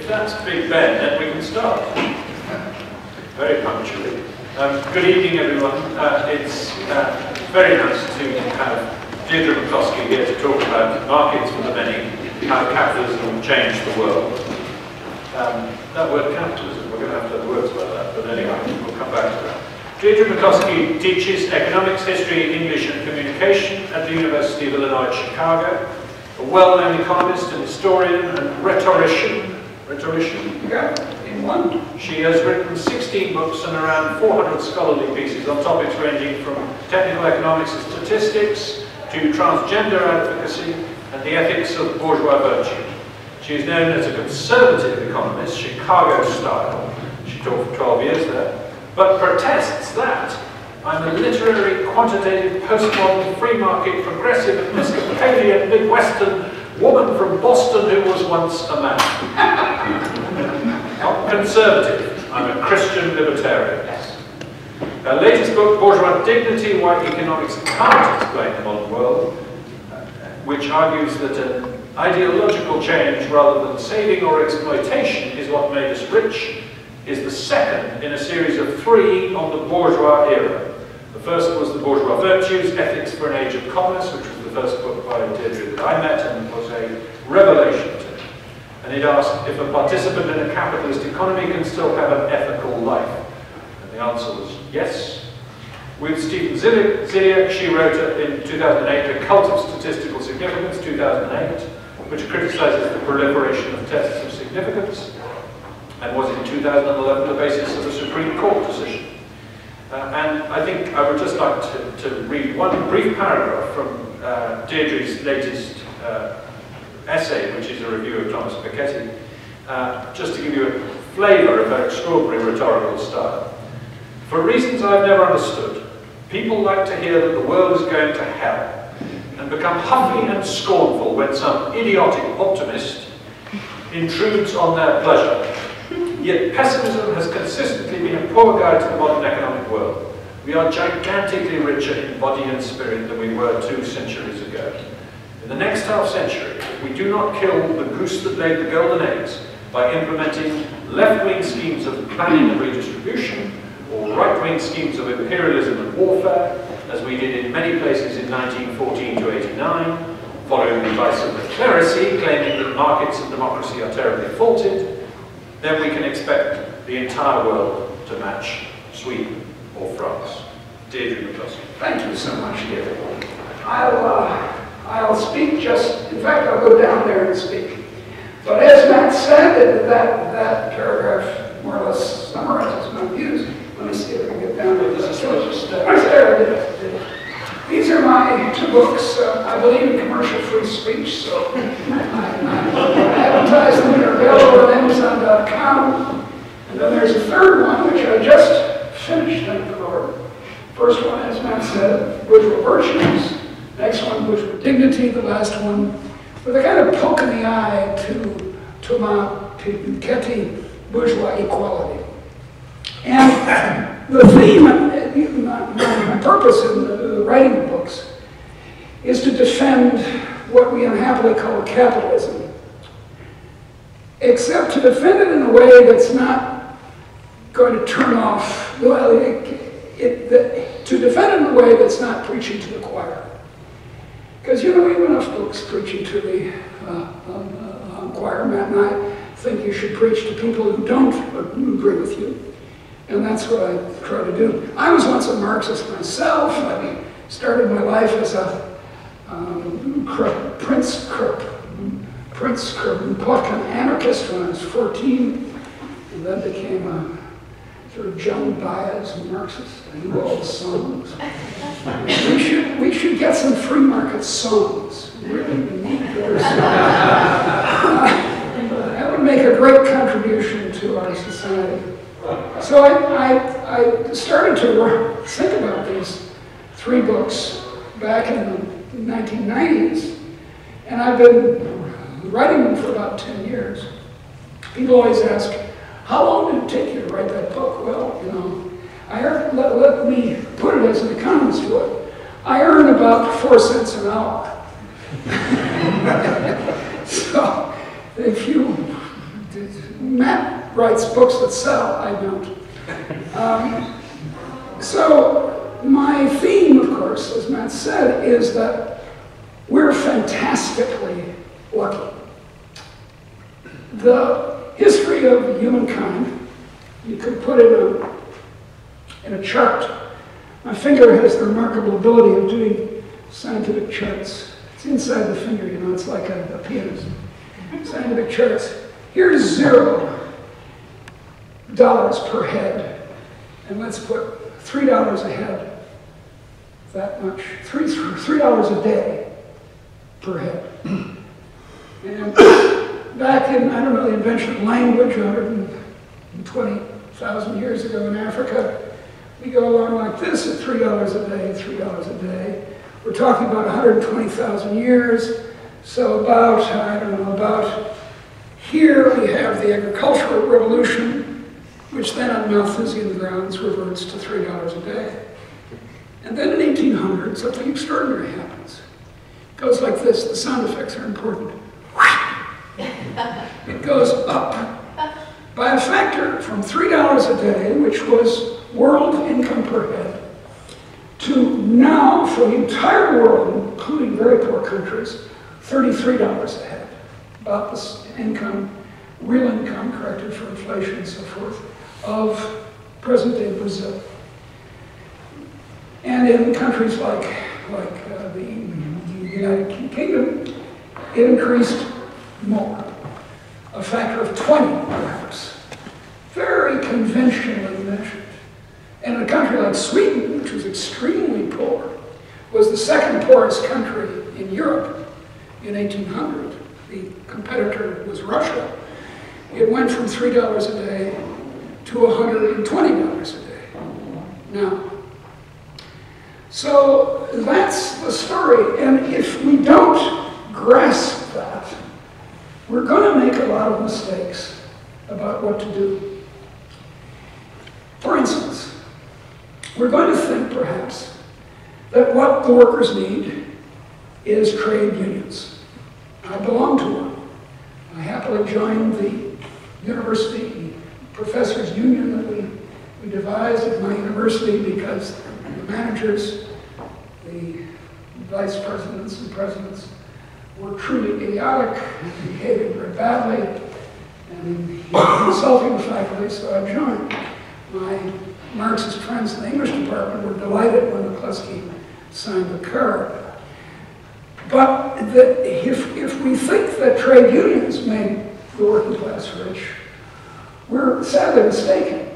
If that's Big Ben, then we can start. Very punctually. Good evening, everyone. It's very nice to have Deirdre McCloskey here to talk about markets for the many, how capitalism will change the world. That word capitalism, we're going to have words about that, but anyway, we'll come back to that. Deirdre McCloskey teaches economics, history, English and communication at the University of Illinois at Chicago, a well-known economist and historian and rhetorician. Yeah, in one. She has written 16 books and around 400 scholarly pieces on topics ranging from technical economics and statistics to transgender advocacy and the ethics of bourgeois virtue. She is known as a conservative economist, Chicago style. She taught for 12 years there, but protests that I'm a literary, quantitative, postmodern, free market, progressive, Episcopalian, Midwestern woman from Boston who was once a man. Not conservative, I'm a Christian libertarian. Her latest book, Bourgeois Dignity, Why Economics Can't Explain the Modern World, which argues that an ideological change rather than saving or exploitation is what made us rich, is the second in a series of 3 on the bourgeois era. The first was The Bourgeois Virtues, Ethics for an Age of Commerce, which was the first book by Deirdre that I met and was a revelation to me. And it asked if a participant in a capitalist economy can still have an ethical life. And the answer was yes. With Stephen Ziliak, she wrote in 2008, The Cult of Statistical Significance, 2008, which criticizes the proliferation of tests of significance, and was in 2011 the basis of a Supreme Court decision. And I think I would just like to read one brief paragraph from Deirdre's latest essay, which is a review of Thomas Piketty, just to give you a flavour of her extraordinary rhetorical style. For reasons I've never understood, people like to hear that the world is going to hell, and become huffy and scornful when some idiotic optimist intrudes on their pleasure. Yet pessimism has consistently been a poor guide to the modern economic world. We are gigantically richer in body and spirit than we were 2 centuries ago. In the next half-century, if we do not kill the goose that laid the golden eggs by implementing left-wing schemes of planning and redistribution, or right-wing schemes of imperialism and warfare, as we did in many places in 1914 to 89, following the advice of the clerisy, claiming that markets and democracy are terribly faulted, then we can expect the entire world to match Sweden or France. Deirdre McCloskey. Thank you so much, David. I'll speak just, in fact, I'll go down there and speak. But as Matt said, that paragraph more or less summarizes my views. Let me see if I can get down to this. These are my 2 books. I believe in commercial free speech, so I advertise them. They're available at Amazon.com. And then there's a 3rd one, which I just finished, thank the Lord. First one, as Matt said, Bourgeois Virtues. Next one, Bourgeois Dignity. The last one, with a kind of poke in the eye to Piketty, Bourgeois Equality. And the theme, my purpose in writing the books is to defend what we unhappily call capitalism, except to defend it in a way that's not going to turn off, to defend it in a way that's not preaching to the choir. Because, you know, we have enough books preaching to the choir, Matt, and I think you should preach to people who don't agree with you. And that's what I try to do. I was once a Marxist myself. I started my life as a Prince Kropotkin anarchist when I was 14, and then became a sort of Joan Baez Marxist. I knew all the songs. We should get some free market songs. Really need those. That would make a great contribution to our society. So I started to think about these 3 books back in the 1990s, and I've been writing them for about 10 years. People always ask, how long did it take you to write that book? Well, you know, let me put it as an economist would. I earn about 4 cents an hour. So if you writes books that sell, I don't. So my theme, of course, as Matt said, is that we're fantastically lucky. The history of humankind, you could put in a chart. My finger has the remarkable ability of doing scientific charts. It's inside the finger, you know, it's like a pianist. Scientific charts. Here's $0 per head, and let's put $3 a head, that much, $3 a day per head. And back in, I don't know, the invention of language 120,000 years ago in Africa, we go along like this at $3 a day, $3 a day. We're talking about 120,000 years, so about, I don't know, about here we have the agricultural revolution, which then on Malthusian grounds reverts to $3 a day. And then in 1800, something extraordinary happens. It goes like this, the sound effects are important. It goes up by a factor from $3 a day, which was world income per head, to now, for the entire world, including very poor countries, $33 a head. About this income, real income, corrected for inflation and so forth, of present-day Brazil. And in countries like the United Kingdom, it increased more, a factor of 20, perhaps. Very conventionally measured. And in a country like Sweden, which was extremely poor, was the second poorest country in Europe in 1800. The competitor was Russia. It went from $3 a day to $120 a day. Now, so that's the story. And if we don't grasp that, we're going to make a lot of mistakes about what to do. For instance, we're going to think, perhaps, that what the workers need is trade unions. I belong to one. I happily joined the university professors' union that we devised at my university because the managers, the vice presidents and presidents were truly idiotic and behaving very badly and insulting the faculty, so I joined. My Marxist friends in the English department were delighted when McCloskey signed the card. But if we think that trade unions made the working class rich, we're sadly mistaken.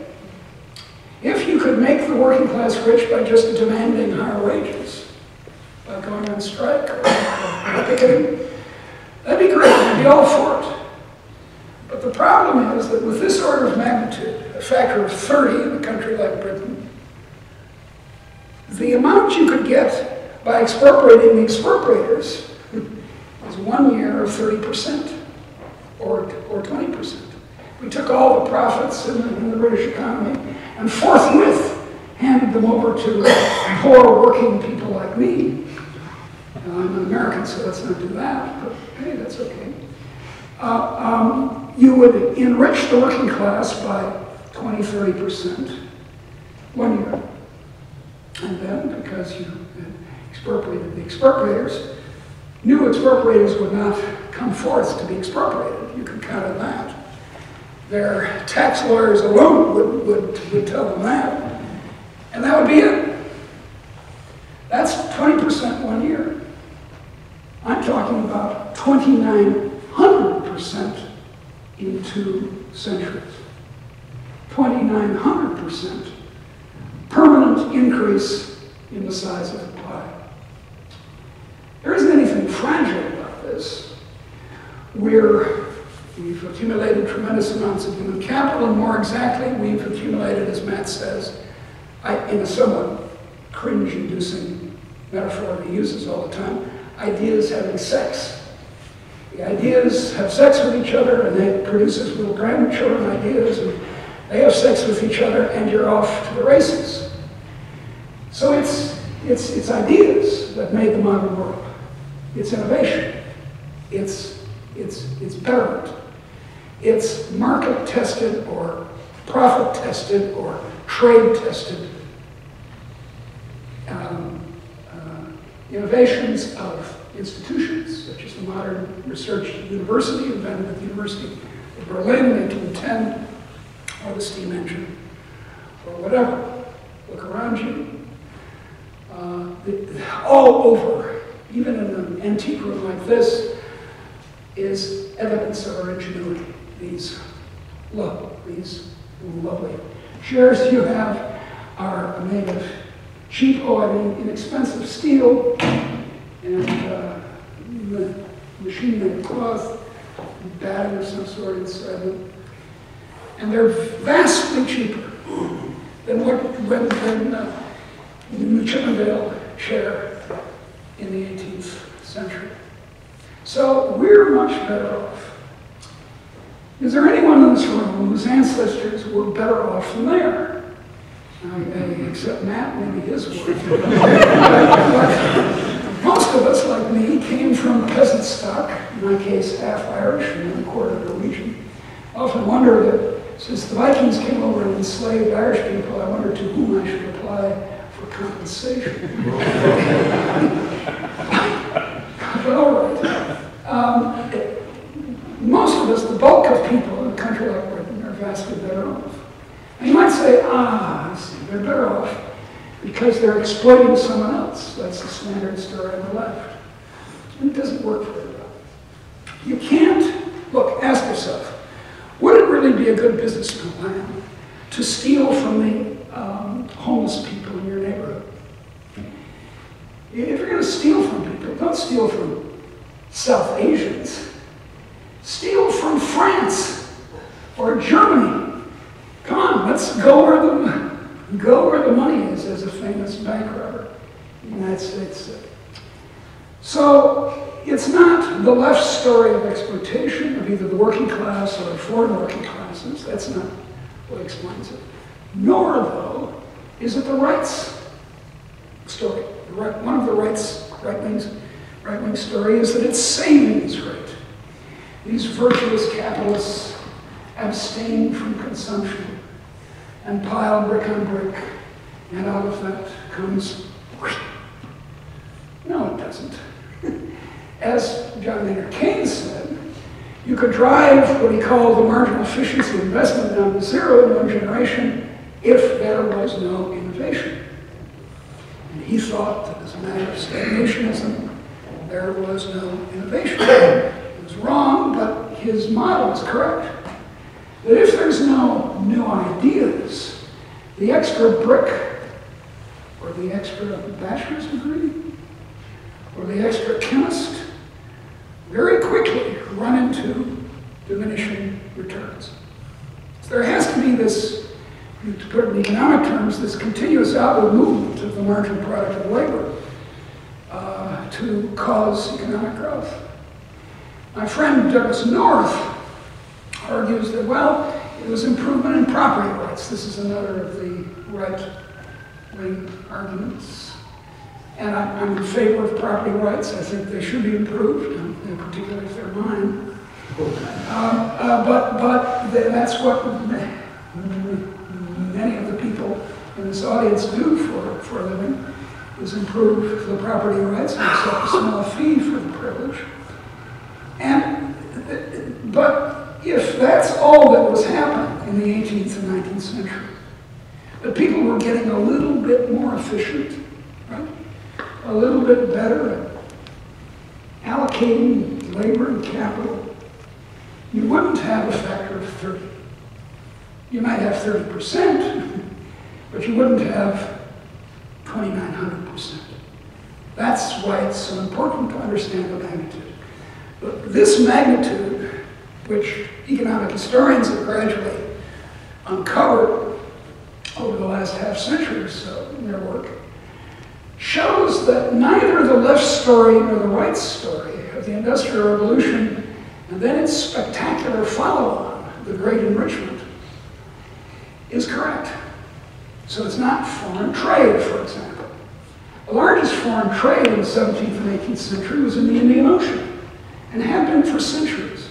If you could make the working class rich by just demanding higher wages, by going on strike or picketing, that'd be great, I'd be all for it. But the problem is that with this order of magnitude, a factor of 30 in a country like Britain, the amount you could get by expropriating the expropriators is 1 year of 30% or 20%. We took all the profits in the British economy and forthwith handed them over to poor working people like me. I'm an American, so let's not do that, but hey, that's okay. You would enrich the working class by 20–30% 1 year. And then, because you expropriated the expropriators, new expropriators would not come forth to be expropriated. You can count on that. Their tax lawyers alone would tell them that. And that would be it. That's 20% 1 year. I'm talking about 2,900% in 2 centuries. 2,900% permanent increase in the size of the pie. There isn't anything fragile about this. We've accumulated tremendous amounts of human capital, and more exactly, we've accumulated, as Matt says, in a somewhat cringe-inducing metaphor that he uses all the time, ideas having sex. The ideas have sex with each other, and they produce little grandchildren ideas, and they have sex with each other, and you're off to the races. So it's ideas that made the modern world. It's innovation. It's betterment. It's market-tested or profit-tested or trade-tested innovations of institutions, such as the modern research university invented at the University of Berlin in 1810, or the steam engine, or whatever. Look around you. All over, even in an antique room like this, is evidence of our ingenuity. These lovely chairs you have are made of cheap, inexpensive steel, and machine-made cloth, batting of some sort inside them. And they're vastly cheaper than the Chippendale chair in the 18th century. So we're much better off. Is there anyone in this room whose ancestors were better off than they are? Except Matt, maybe his were. Most of us, like me, came from peasant stock, in my case half Irish and a quarter Norwegian. I often wonder that since the Vikings came over and enslaved Irish people, I wonder to whom I should apply for compensation. But all right. Most of us, the bulk of people in a country like Britain, are vastly better off. And you might say, I see, they're better off because they're exploiting someone else. That's the standard story on the left. And it doesn't work very well. You can't, look, ask yourself, would it really be a good business plan to steal from the homeless people in your neighborhood? If you're going to steal from people, don't steal from South Asians. Steal from France or Germany. Come on, let's go where the money is, as a famous bank robber in the United States said. So it's not the left story of exploitation of either the working class or the foreign working classes. That's not what explains it. Nor, though, is it the right's story. One of the right-wing story is that it's savings rate. These virtuous capitalists abstain from consumption and pile brick on brick, and out of that comes, no, it doesn't. As John Maynard Keynes said, you could drive what he called the marginal efficiency investment down to zero in one generation if there was no innovation. And he thought that as a matter of stagnationism, there was no innovation. It was wrong, but his model is correct. That if there's no new ideas, the extra brick, or the extra bachelor's degree, or the extra chemist, very quickly run into diminishing returns. So there has to be this, to put it in economic terms, this continuous outward movement of the marginal product of labor to cause economic growth. My friend Douglas North argues that, well, it was improvement in property rights. This is another of the right-wing arguments. And I'm in favor of property rights. I think they should be improved, and particularly if they're mine. But that's what many of the people in this audience do for a living, is improve the property rights and accept a small fee for the privilege. But if that's all that was happening in the 18th and 19th century, that people were getting a little bit more efficient, right? A little bit better at allocating labor and capital, you wouldn't have a factor of 30. You might have 30%, but you wouldn't have 2,900%. That's why it's so important to understand the magnitude. But this magnitude, which economic historians have gradually uncovered over the last half century or so in their work, shows that neither the left story nor the right story of the Industrial Revolution and then its spectacular follow-on, the Great Enrichment, is correct. So it's not foreign trade, for example. The largest foreign trade in the 17th and 18th century was in the Indian Ocean, and had been for centuries.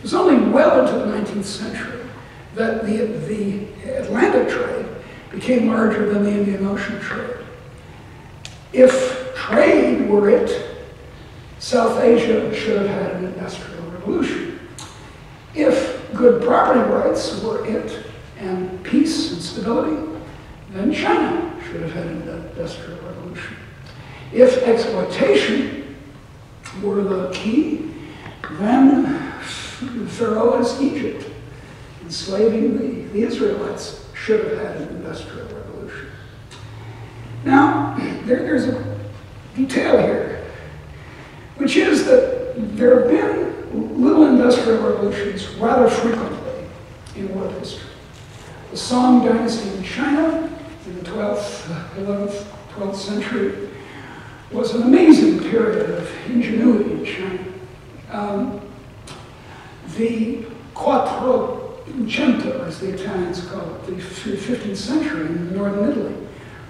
was only well into the 19th century that the Atlantic trade became larger than the Indian Ocean trade. If trade were it, South Asia should have had an industrial revolution. If good property rights were it, and peace and stability, then China should have had an industrial revolution. If exploitation were the key, then Pharaoh is Egypt. Enslaving the Israelites should have had an industrial revolution. Now, there's a detail here, which is that there have been little industrial revolutions rather frequently in world history. The Song dynasty in China in the 12th, 11th, 12th century was an amazing period of ingenuity in China. The Quattrocento, as the Italians call it, the 15th century in northern Italy,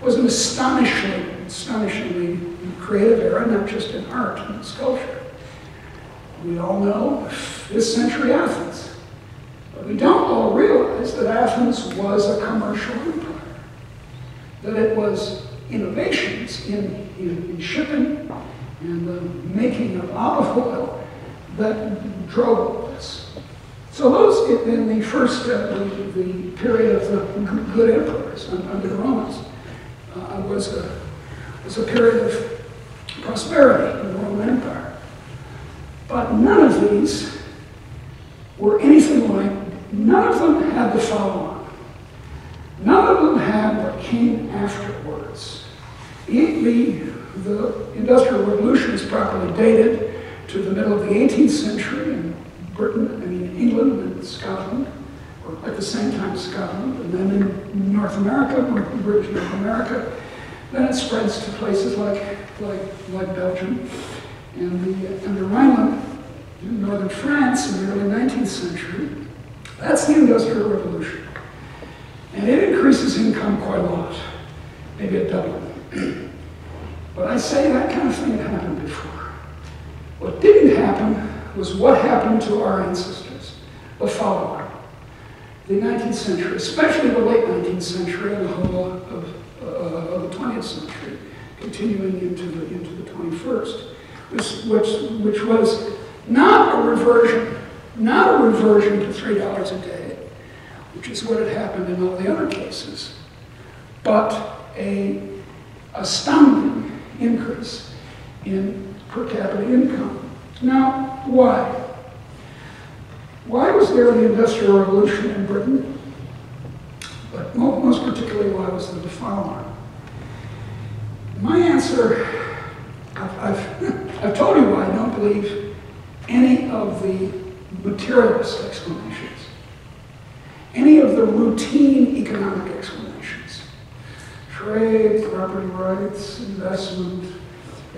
was an astonishingly creative era, not just in art and sculpture. We all know this century Athens. But we don't all realize that Athens was a commercial empire, that it was innovations in shipping and the making of olive oil that drove all this. So those, in the first, the period of the good emperors under the Romans, was a period of prosperity in the Roman Empire. But none of these were anything like, none of them had the follow-on. None of them had what came afterwards. The Industrial Revolution is properly dated to the middle of the 18th century in England and Scotland, or at the same time Scotland, and then in North America, British North America. Then it spreads to places like Belgium and the Rhineland in northern France in the early 19th century. That's the Industrial Revolution. And it increases income quite a lot, maybe a doubling. But I say that kind of thing had happened before. What didn't happen was what happened to our ancestors, the follow-on. The 19th century, especially the late 19th century and the whole of the 20th century, continuing into the 21st, which was not a reversion to $3 a day, which is what had happened in all the other cases, but an astounding increase in per capita income. Now, why? Why was there the Industrial Revolution in Britain? But most particularly, why was there the follow-on? My answer, I've told you why I don't believe any of the materialist explanations, any of the routine economic explanations, trade, property rights, investment,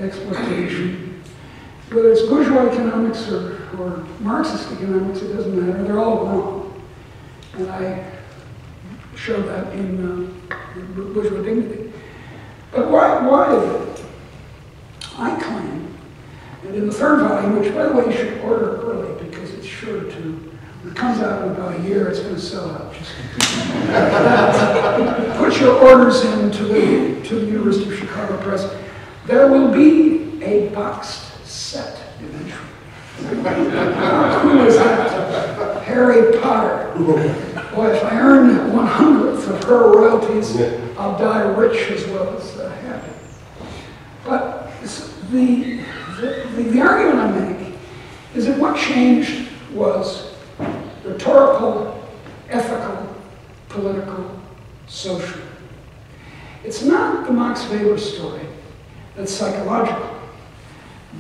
exploitation, whether it's bourgeois economics or Marxist economics, it doesn't matter, they're all wrong. And I show that in Bourgeois Dignity. But why is it? I claim, and in the third volume, which by the way you should order early because it's sure to, it comes out in about a year, it's going to sell out. Just put your orders in to the University of Chicago Press. There will be a boxed set eventually. How cool is that? Harry Potter. Boy, if I earn 1/100th of her royalties, I'll die rich as well as happy. But the argument I make is that what changed was rhetorical, ethical, political, social. It's not the Max Weber story that's psychological,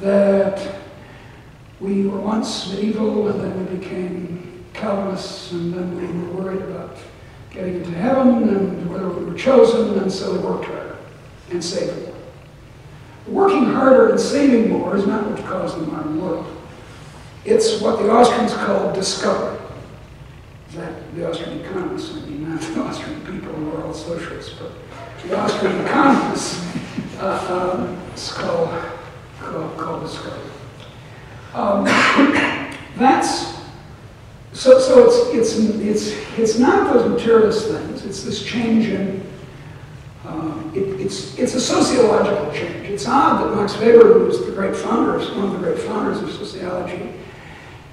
that we were once medieval and then we became Calvinists and then we were worried about getting into heaven and whether we were chosen, and so we worked harder and saved more. Working harder and saving more is not what caused the modern world. It's what the Austrians called discovery. That the Austrian economists, I mean, not the Austrian people who are all socialists, but the Austrian economists call discovery. So it's not those materialist things. It's this change in it's a sociological change. It's odd that Max Weber, who was one of the great founders of sociology,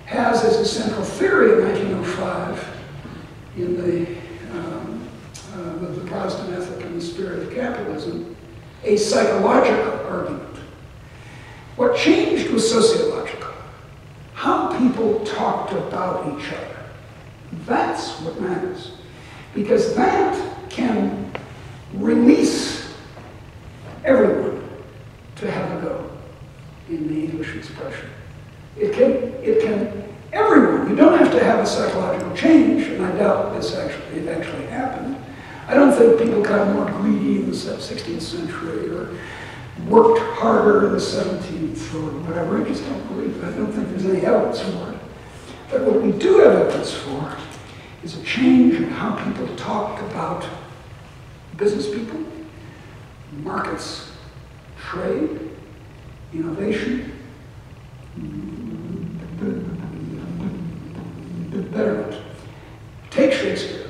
has as a central theory in 1905 in the Protestant Ethic and the Spirit of Capitalism, a psychological argument. What changed was sociological. How people talked about each other. That's what matters. Because that can release everyone to have a go, in the English expression. It can, everyone, you don't have to have a psychological change, and I doubt it actually happened. I don't think people got more greedy in the 16th century or worked harder in the 17th or whatever. I just don't believe it. I don't think there's any evidence for it. But what we do have evidence for is a change in how people talk about business people, markets, trade, innovation, betterment. Take Shakespeare.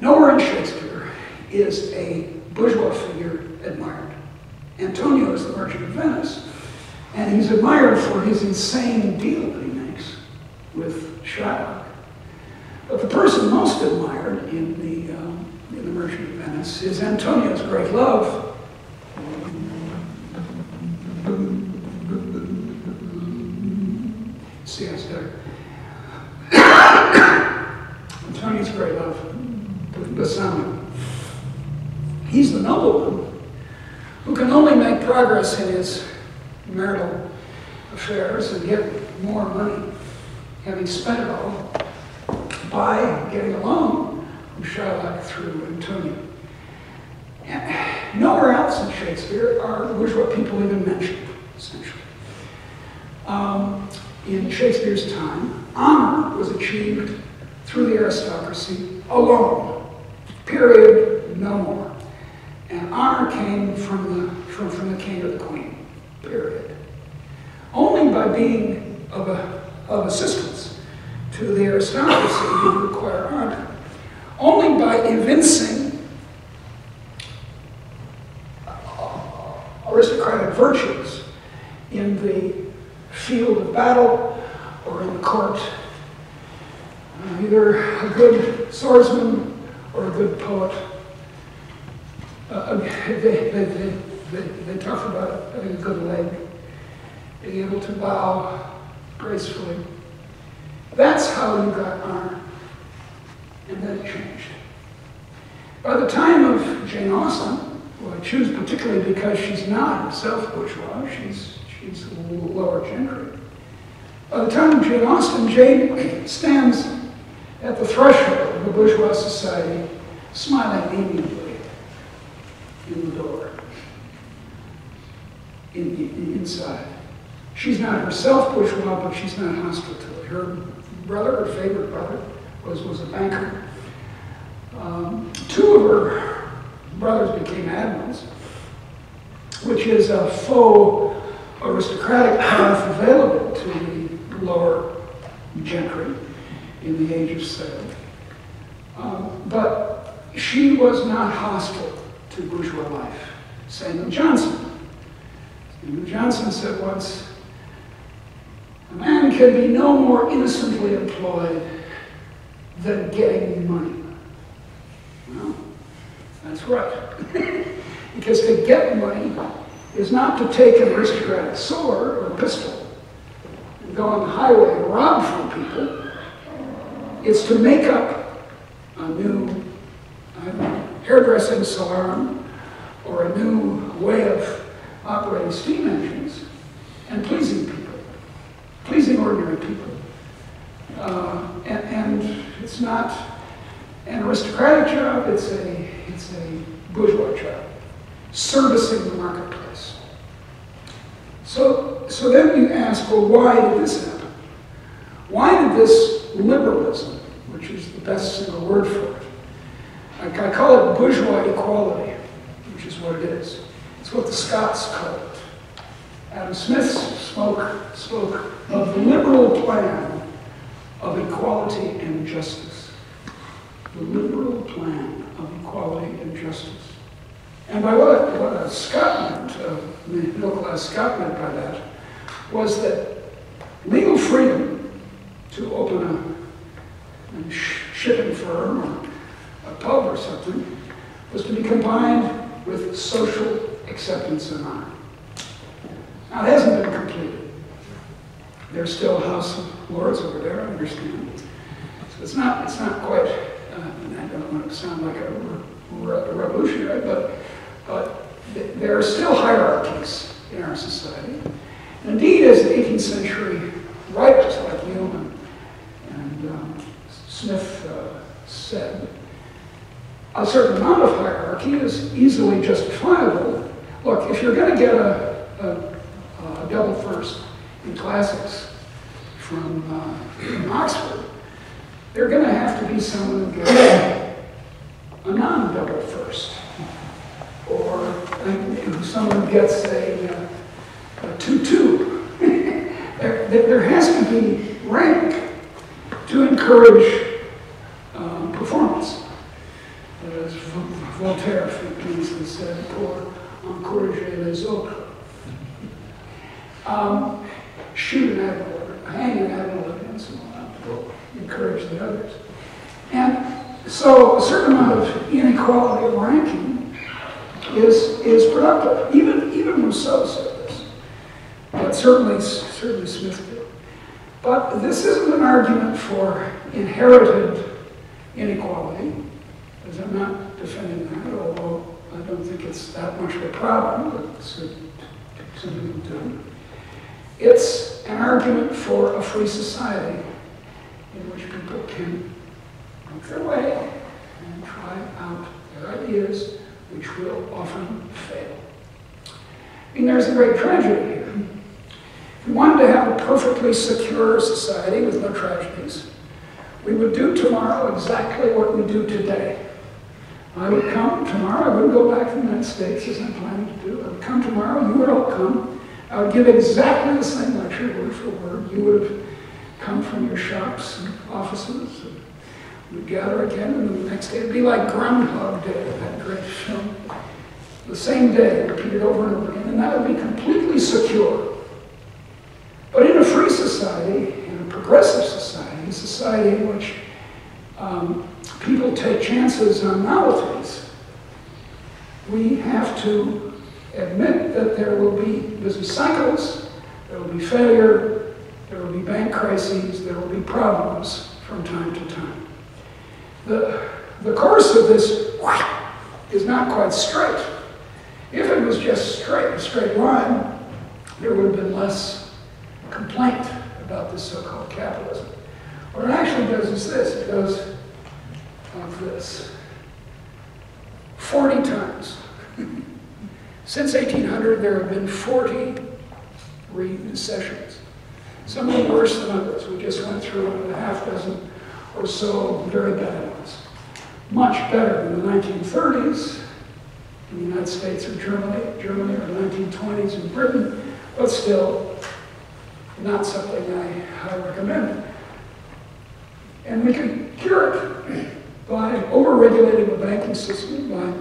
Nowhere in Shakespeare is a bourgeois figure admired. Antonio is the Merchant of Venice, and he's admired for his insane deal that he makes with Shylock. But the person most admired in the Merchant of Venice is Antonio's great love. See, that's better. Antonio's great love, Bassanio. He's the nobleman who can only make progress in his marital affairs and get more money, having spent it all, by getting a loan from Shylock through Antonio. Nowhere else in Shakespeare are bourgeois people even mentioned, essentially. In Shakespeare's time, honor was achieved through the aristocracy alone, period, no more. And honor came from the king or the queen, period. Only by being of assistance to the aristocracy did you acquire honor. Only by evincing aristocratic virtues in the field of battle or in the court, either a good swordsman or a good poet. They talk about having a good leg, being able to bow gracefully. That's how you got honor. And then it changed. By the time of Jane Austen, who I choose particularly because she's not herself bourgeois, she's lower gentry. By the time of Jane Austen, Jane stands at the threshold of a bourgeois society, smiling amiably in the door, inside. She's not herself bourgeois, but she's not hostile to it. Her brother, her favorite brother, was a banker. Two of her brothers became admirals, which is a faux aristocratic path available to the lower gentry in the age of sail. But she was not hostile to bourgeois life. Samuel Johnson. Samuel Johnson said once, "A man can be no more innocently employed than getting money." Well, that's right. Because to get money is not to take an aristocratic sword or pistol and go on the highway and rob from people. It's to make up a new hairdressing salon or a new way of operating steam engines and pleasing people, pleasing ordinary people. And it's not an aristocratic job, it's a bourgeois job, servicing the marketplace. So then you ask, well, why did this happen? Why did this liberalism, which is the best single word for it, I call it bourgeois equality, which is what it is. It's what the Scots call it. Adam Smith spoke of the liberal plan of equality and justice. The liberal plan of equality and justice. And by what Scott meant, middle-class Scott meant by that, was that legal freedom to open a shipping firm or a pub or something was to be combined with social acceptance and honor. Now, it hasn't been completed. There's still a House of Lords over there, I understand. So it's not quite, I don't want to sound like a revolutionary, but there are still hierarchies in our society. And indeed, as the 18th century writers like Newman and Smith said, a certain amount of hierarchy is easily justifiable. Look, if you're going to get a double first in classics from Oxford, they're going to have to be someone who gets a non-double first, or someone who gets a 2-2. There has to be rank to encourage performance. As Voltaire famously said, pour encourager les autres. Shoot an admiral, or hang an admiral against someone will encourage the others. And so a certain amount of inequality of ranking is productive. Even Rousseau said this, but certainly Smith did. But this isn't an argument for inherited inequality, as I'm not defending that, although I don't think it's that much of a problem, but it's something to do. It's an argument for a free society in which people can make their way and try out their ideas, which will often fail. I mean, there's a great tragedy here. If we wanted to have a perfectly secure society with no tragedies, we would do tomorrow exactly what we do today. I would come tomorrow, I wouldn't go back to the United States as I'm planning to do. I would come tomorrow, you would all come. I would give exactly the same lecture, word for word. You would have come from your shops and offices. And we'd gather again, and then the next day it'd be like Groundhog Day, that great film. The same day, repeated over and over again, and that would be completely secure. But in a free society, in a progressive society, a society in which people take chances on novelties, we have to admit that there will be busy cycles, there will be failure, there will be bank crises, there will be problems from time to time. The course of this is not quite straight. If it was just a straight line, there would have been less complaint about this so-called capitalism. What it actually does is this, it goes like this. 40 times. Since 1800, there have been 40 recessions. Some of them worse than others. We just went through a half dozen or so very bad ones. Much better than the 1930s in the United States or Germany or the 1920s in Britain, but still not something I recommend. And we can cure it by over-regulating the banking system, by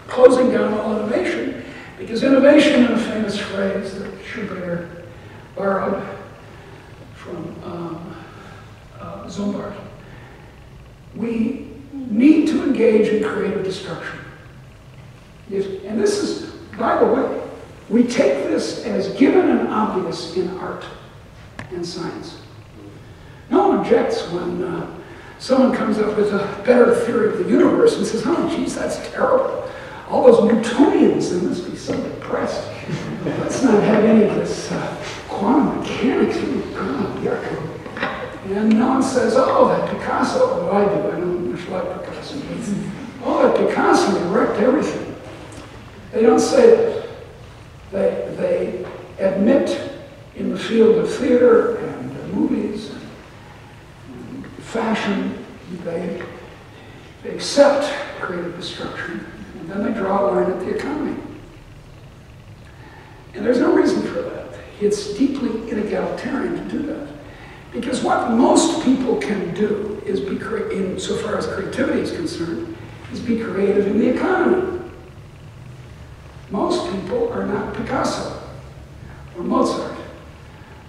closing down all innovation, because innovation, in a famous phrase that Schumpeter borrowed from Zombart, we need to engage in creative destruction. And this is, by the way, we take this as given and obvious in art and science. No one objects when someone comes up with a better theory of the universe and says, oh, geez, that's terrible. All those Newtonians, they must be so depressed. Let's not have any of this quantum mechanics. And no one says, oh, that Picasso, well, I do, I don't much like Picasso. Oh, that Picasso wrecked everything. They don't say that. They admit in the field of theater and movies and fashion, they accept creative destruction, and then they draw a line at the economy. And there's no reason for that. It's deeply inegalitarian to do that. Because what most people can do is be so far as creativity is concerned, is be creative in the economy. Most people are not Picasso or Mozart.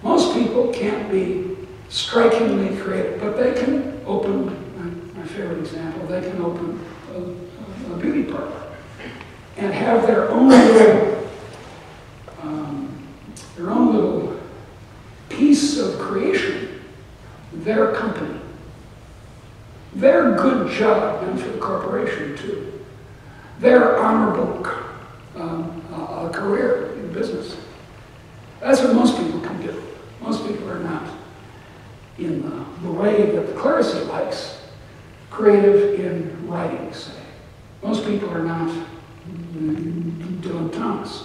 Most people can't be strikingly creative, but they can open, my favorite example, they can open a beauty parlor and have their own little piece of creation, their company, their good job done for the corporation too, their honorable career in business. That's what most people can do. Most people are not, in the way that the clerisy likes, creative in writing, say. Most people are not Dylan Thomas.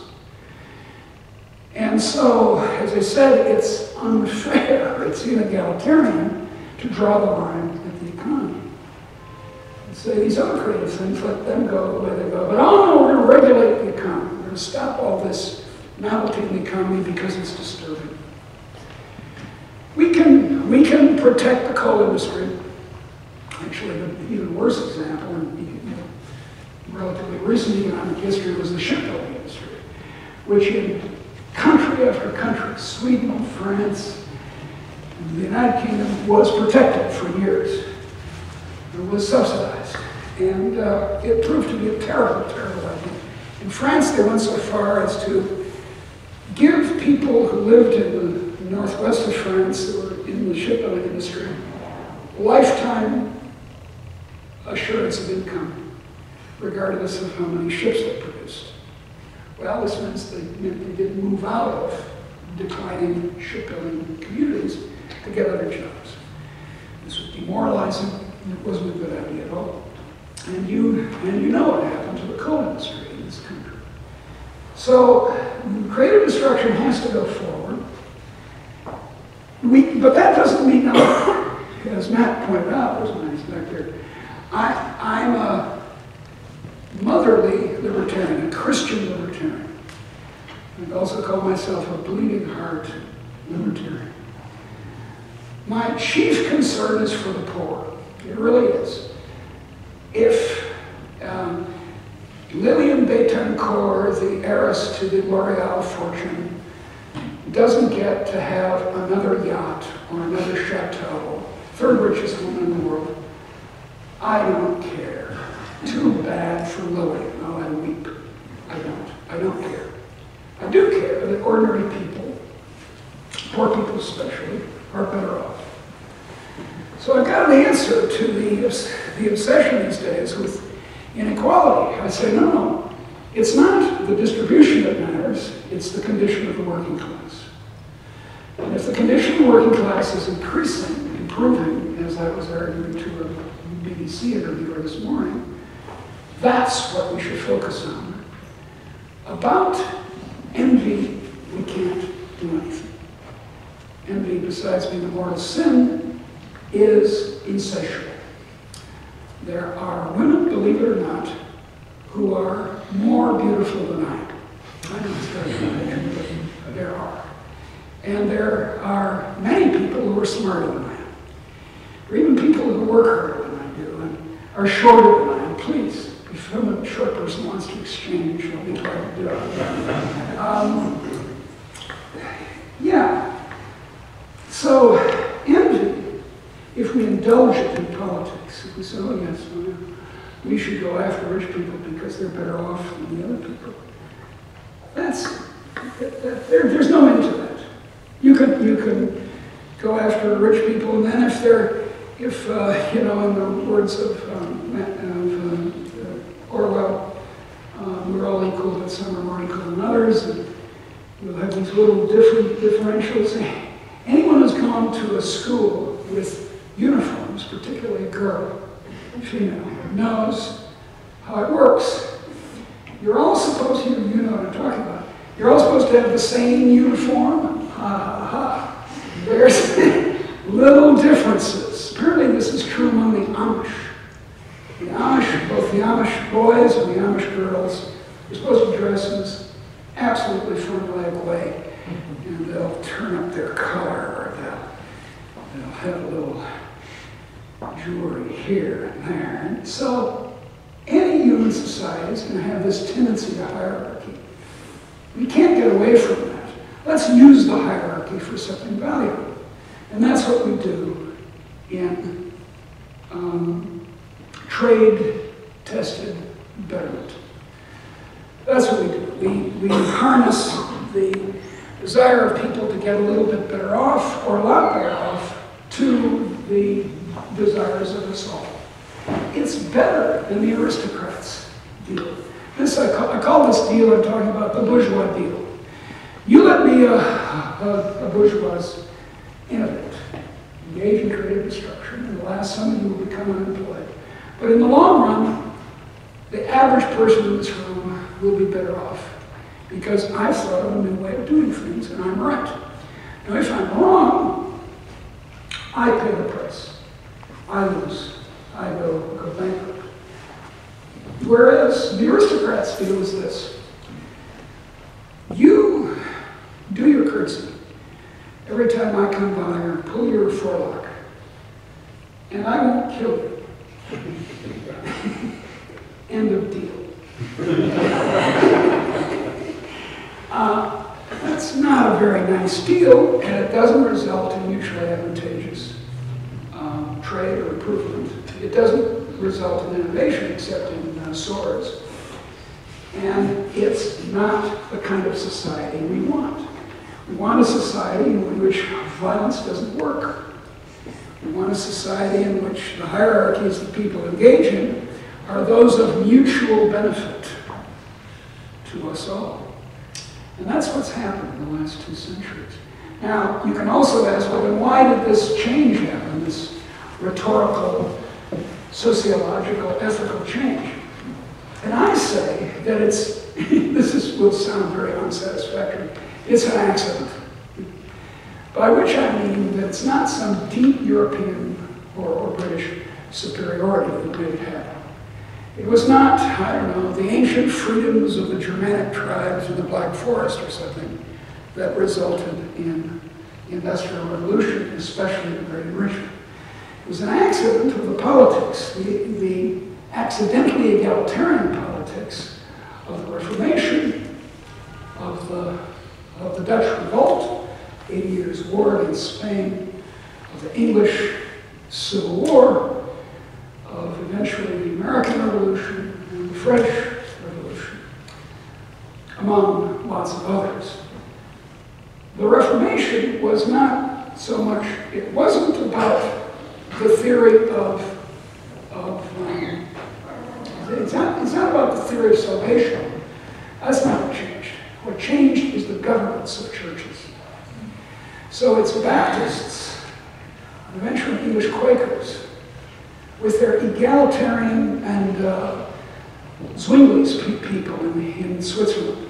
And so, as I said, it's unfair, it's inegalitarian to draw the line at the economy. And say these other creative things, let them go the way they go. But oh no, we're going to regulate the economy. We're going to stop all this novelty in the economy because it's disturbing. We can protect the coal industry. Actually, an even worse example in relatively recent economic history was the shipbuilding industry, which in country after country, Sweden, France, and the United Kingdom, was protected for years. It was subsidized. And it proved to be a terrible, terrible idea. In France, they went so far as to give people who lived in the northwest of France, who were in the shipbuilding industry, lifetime assurance of income, regardless of how many ships they produced. Well, this meant they didn't move out of declining shipbuilding communities to get other jobs. This was demoralizing, and it wasn't a good idea at all. And you know what happened to the coal industry in this country. So creative destruction has to go forward. But that doesn't mean, as Matt pointed out, there's a nice back there, I'm a motherly libertarian, a Christian libertarian. I also call myself a bleeding heart libertarian. My chief concern is for the poor. It really is. If Lillian Betancourt, the heiress to the L'Oreal fortune, doesn't get to have another yacht or another chateau, third richest woman in the world, I don't care. Too bad for Lillian. Oh, I weep. I don't care. I do care that ordinary people, poor people especially, are better off. So I've got an answer to the obsession these days with inequality. I say, no, it's not the distribution that matters, it's the condition of the working class. And if the condition of the working class is improving, as I was arguing to a BBC interviewer this morning, that's what we should focus on. About envy, we can't do anything. Envy, besides being a mortal sin, is insatiable. There are women, believe it or not, who are more beautiful than I am. I know it's very conventional, but there are. And there are many people who are smarter than I am. Or even people who work harder than I do and are shorter than I am. Please, if a short person wants to exchange, I'll be glad to do it. Yeah. So, envy, if we indulge it in politics, if we say, oh yes, we should go after rich people because they're better off than the other people, there's no end to that. You can go after rich people, and then if in the words of Orwell, we're all equal, but some are more equal than others, and we'll have these little differentials. Anyone who's gone to a school with uniforms, particularly a girl, female, knows how it works. You're all supposed to, you know what I'm talking about, you're all supposed to have the same uniform. Ha ha ha. There's little differences. Apparently this is true among the Amish. The Amish, both the Amish boys and the Amish girls, are supposed to dress in this absolutely formulaic way. And they'll turn up their color, or here and there. And so any human society is going to have this tendency to hierarchy. We can't get away from that. Let's use the hierarchy for something valuable. And that's what we do in trade-tested betterment. That's what we do. We harness the desire of people to get a little bit better off, or a lot better off, to the desires of us all. It's better than the aristocrats' deal. This I call this deal, I'm talking about the bourgeois deal. You let me, a bourgeois, innovate, engage in creative destruction, and the last some of you will become unemployed. But in the long run, the average person in this room will be better off because I've thought of a new way of doing things, and I'm right. Now, if I'm wrong, I pay the price. I lose. I go bankrupt. Whereas the aristocrats' deal is this. You do your curtsy every time I come by or pull your forelock, and I won't kill you. End of deal. That's not a very nice deal, and it doesn't result in mutually advantageous trade or improvement. It doesn't result in innovation except in swords. And it's not the kind of society we want. We want a society in which violence doesn't work. We want a society in which the hierarchies that people engage in are those of mutual benefit to us all. And that's what's happened in the last 2 centuries. Now, you can also ask, well, then why did this change happen, this rhetorical, sociological, ethical change? And I say that it's, will sound very unsatisfactory, it's an accident. By which I mean that it's not some deep European or British superiority that made it happen. It was not, I don't know, the ancient freedoms of the Germanic tribes in the Black Forest or something that resulted in the Industrial Revolution, especially the Great Enrichment. It was an accident of the politics, the accidentally egalitarian politics of the Reformation, of the Dutch Revolt, 80 Years' War against Spain, of the English Civil War, of eventually the American Revolution and the French Revolution, among lots of others. The Reformation was not so much, it wasn't about the theory it's not about the theory of salvation. That's not what changed. What changed is the governance of churches. So it's Baptists, eventually English Quakers, with their egalitarian and Zwingli's people in Switzerland,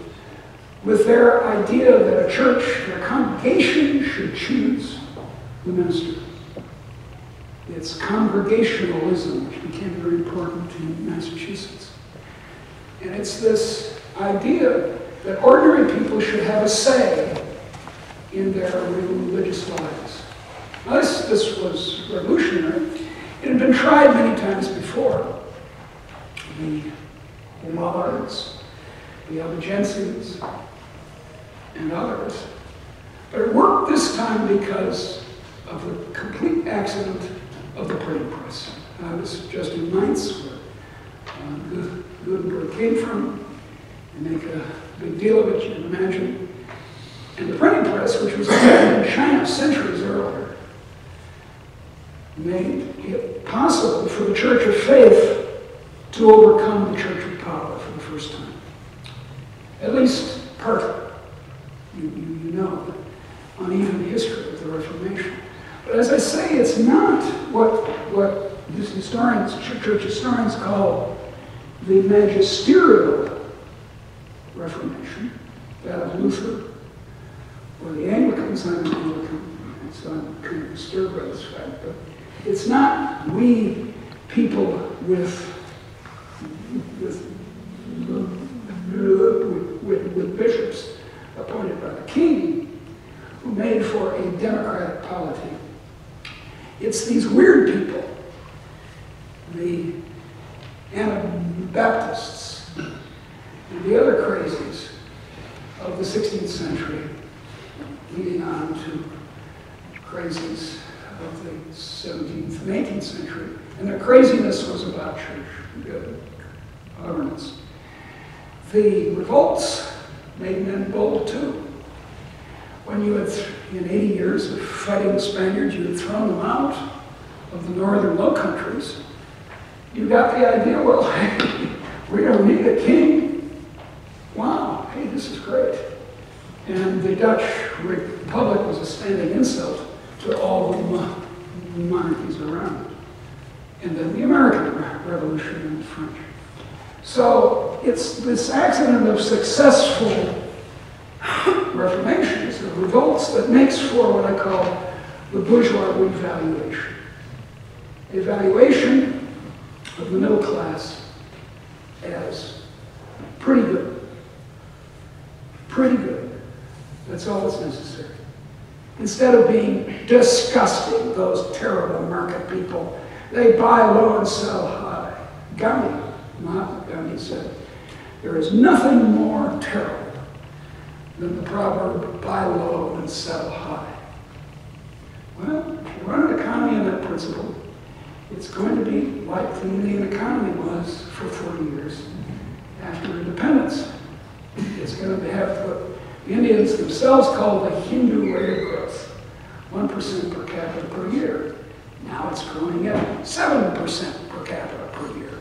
with their idea that a church, their congregation should choose the minister. It's congregationalism, which became very important in Massachusetts. And it's this idea that ordinary people should have a say in their religious lives. Now, this was revolutionary. It had been tried many times before. The Lollards, the Albigensians, and others. But it worked this time because of the complete accident of the printing press. I was just in Mainz, where Gutenberg came from, and make a big deal of it, you can imagine. And the printing press, which was in China centuries earlier, made it possible for the Church of Faith to overcome the Church of Power for the first time. At least partly. You know the uneven history of the Reformation. But as I say, it's not what these historians, church historians call the magisterial Reformation, that of Luther, or the Anglicans. I'm an Anglican, so I'm kind of disturbed by this fact, but it's not we people with bishops appointed by the king who made for a democratic polity. It's these weird people Baptists, and the other crazies of the 16th century, leading on to crazies of the 17th and 18th century. And their craziness was about church governance. The revolts made men bold too. When you had, in 80 years of fighting the Spaniards, you had thrown them out of the northern Low Countries, you got the idea, well, hey, we don't need a king. Wow, hey, this is great. And the Dutch Republic was a standing insult to all the monarchies around. And then the American Revolution and the French. So it's this accident of successful reformations, of revolts, that makes for what I call the bourgeois revaluation. Evaluation of the middle class as pretty good. Pretty good. That's all that's necessary. Instead of being disgusting, those terrible market people, they buy low and sell high. Mahatma Gandhi said, there is nothing more terrible than the proverb, buy low and sell high. Well, if you run an economy on that principle, it's going to be like the Indian economy was for 40 years after independence. It's going to have what the Indians themselves call the Hindu rate of growth, 1% per capita per year. Now it's growing at 7% per capita per year.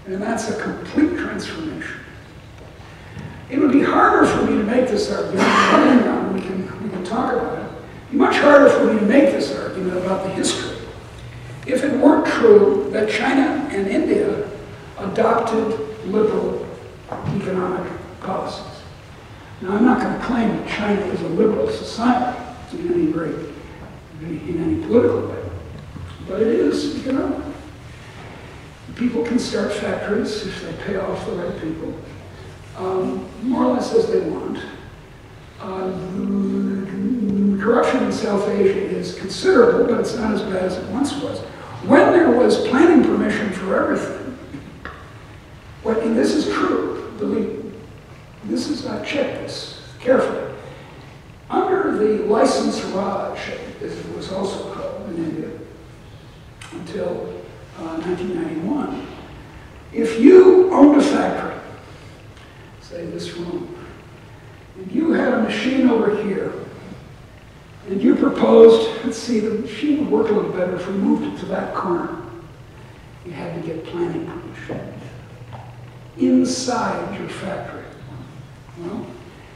And that's a complete transformation. It would be harder for me to make this argument, and we can talk about it. It would be much harder for me to make this argument about the history if it weren't true that China and India adopted liberal economic policies. Now, I'm not going to claim that China is a liberal society in any rate, in any political way, but it is economic. People can start factories if they pay off the right people, more or less as they want. Corruption in South Asia is considerable, but it's not as bad as it once was. When there was planning permission for everything, and this is true, believe me, this is, I checked this carefully. Under the license Raj, as it was also called in India, until 1991, if you owned a factory, say this room, and you had a machine over here, and you proposed, let's see, the machine would work a little better if we moved it to that corner. You had to get planning permission inside your factory. Well,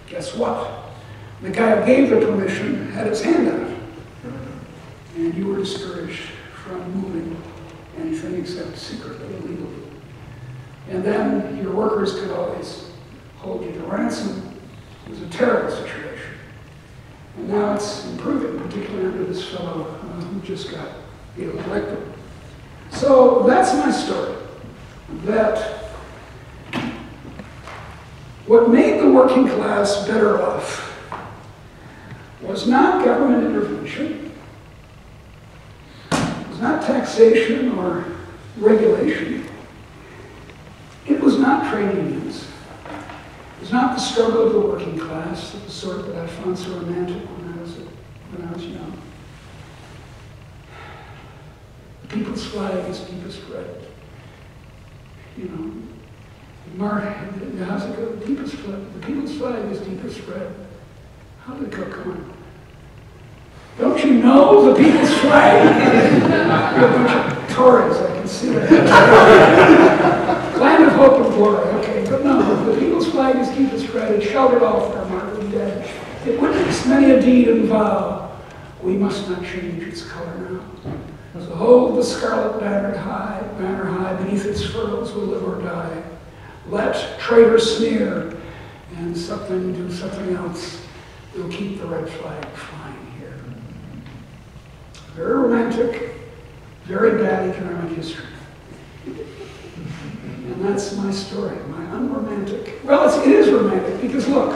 guess what? The guy who gave the permission had his hand out, and you were discouraged from moving anything except secretly, illegally. And then your workers could always hold you to ransom. It was a terrible situation. And now it's improving, particularly under this fellow who just got elected. So that's my story. That what made the working class better off was not government intervention, it was not taxation or regulation, it was not trade unions. It was not the struggle of the working class, the sort that I found so romantic when I was young. The people's flag is deepest red. You know, how's it go? The people's flag is deepest red. How did it go? Come on. Don't you know the people's flag? You're a bunch of Tories, I can see that. Land of hope and glory, okay, but no, the people's flag is deepest red. It sheltered all fair martyrdom dead. It witnessed many a deed and vow. We must not change its color now. So hold the scarlet banner high, beneath its furrows we'll live or die. Let traitors sneer, and do something else. We'll keep the red flag flying here. Very romantic, very bad economic history. And that's my story, my unromantic. Well, it is romantic, because look,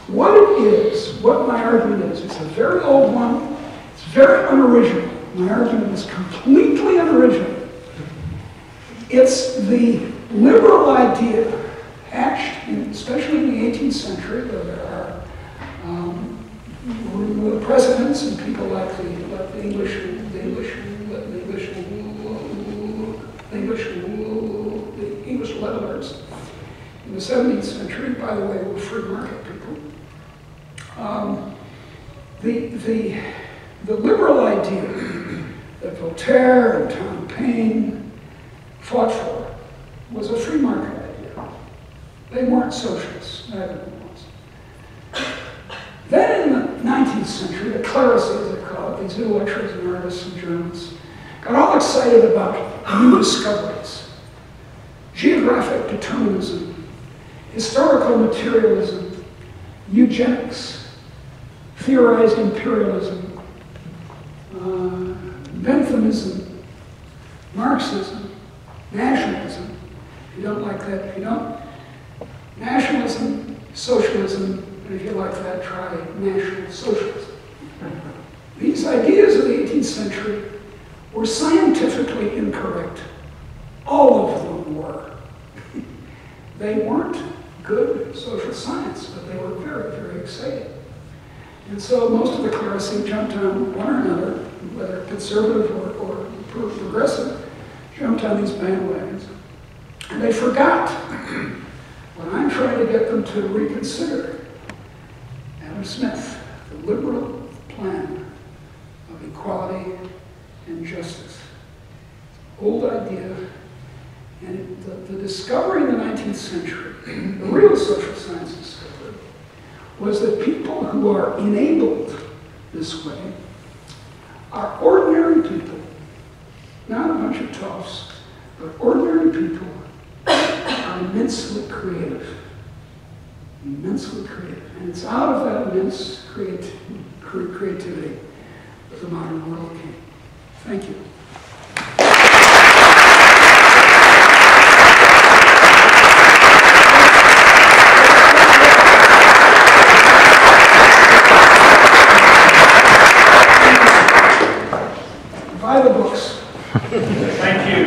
what it is, what my argument is, it's a very old one, it's very unoriginal. My argument is completely unoriginal. It's the liberal idea, hatched, especially in the 18th century, where there are presidents and people like the English levelers. In the 17th century, by the way, were free market people. The liberal idea that Voltaire and Tom Paine fought for was a free market idea. They weren't socialists, neither of them was. Then in the 19th century, the clerisy, as they call it, these intellectuals and artists and journalists, got all excited about new discoveries. Geographic determinism, historical materialism, eugenics, theorized imperialism, Benthamism, Marxism, nationalism. If you don't like that, if you don't, nationalism, socialism, and if you like that, try national socialism. These ideas of the 18th century were scientifically incorrect. All of them were. They weren't good social science, but they were very, very exciting. And so most of the clerisy jumped on one or another, whether conservative or progressive, jumped on these bandwagons. And they forgot, when I'm trying to get them to reconsider, Adam Smith, the liberal plan of equality and justice. Old idea. And the discovery in the 19th century, the real social science discovery, was that people who are enabled this way are ordinary people, not a bunch of toffs, but ordinary people are immensely creative. Immensely creative. And it's out of that immense creativity that the modern world came. Thank you. Buy the books. Thank you,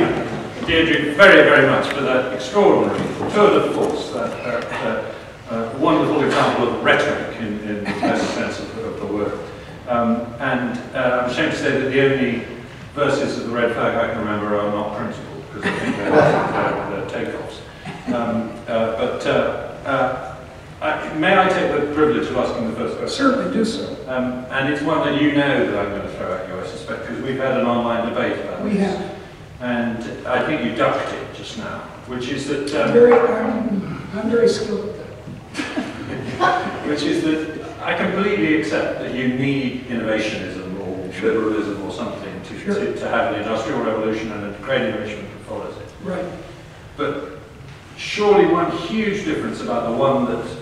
Deirdre, very, very much for that extraordinary tour de force, that wonderful example of rhetoric in the best sense of the word. I'm ashamed to say that the only verses of the red flag I can remember are not principled, because I think they're takeoffs. May I take the privilege of asking the first question? Certainly do so. And it's one that you know that I'm going to throw at you, I suspect, because we've had an online debate about this. We have. And I think you ducked it just now, which is that... I'm very skilled at that. which is that I completely accept that you need innovationism or liberalism or something to have an industrial revolution and a great innovation that follows it. Right. But surely one huge difference about the one that